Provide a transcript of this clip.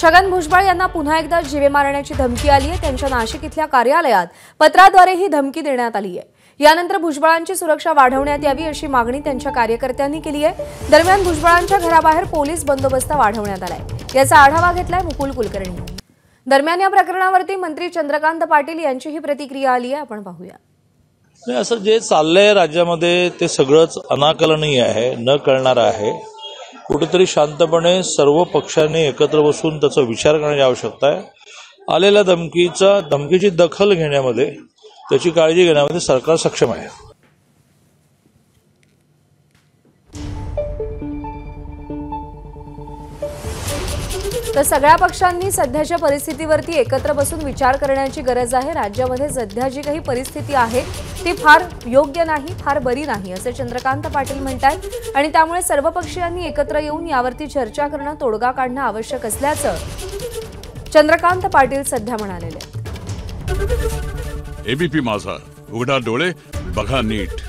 छगन भुजबळ यांना पुन्हा एकदा जीवे मारण्याची धमकी आली आहे। त्यांच्या नाशिक इथल्या कार्यालयात पत्राद्वारे ही धमकी देण्यात आली आहे। यानंतर भुजबळांची सुरक्षा वाढवण्यात यावी अशी मागणी त्यांच्या कार्यकर्त्यांनी केली आहे। दरम्यान भुजबळांच्या घराबाहेर पोलीस बंदोबस्त वाढवण्यात आलाय। याचा आढावा घेतलाय मुकुल कुलकर्णी। दरम्यान या प्रकरणावरती मंत्री चंद्रकांत पाटील यांची ही प्रतिक्रिया आली आहे, आपण पाहूया। असं जे चाललंय राज्यामध्ये ते सगळंच अनाकलनीय आहे, न कळणार आहे। कुठेतरी शांतपणे सर्व पक्षांनी एकत्र बसून त्याचा विचार करण्याची आवश्यकता आहे। आलेल्या धमकीची दखल घेण्यामध्ये, त्याची काळजी घेण्यामध्ये सरकार सक्षम आहे। तर सगळ्या पक्षांनी सध्याच्या परिस्थितीवरती एकत्र बसून विचार करण्याची गरज आहे। राज्यामध्ये सध्या जी काही परिस्थिती आहे ती फार योग्य नाही, फार बरी नाही असे चंद्रकांत पाटील म्हणतात आणि त्यामुळे सर्व पक्षीयांनी एकत्र येऊन यावरती चर्चा करणं, तोडगा काढणं आवश्यक असल्याचं चंद्रकांत पाटील सध्या म्हणाले आहेत। एबीपी माझा, उघडा डोळे बघा नीट।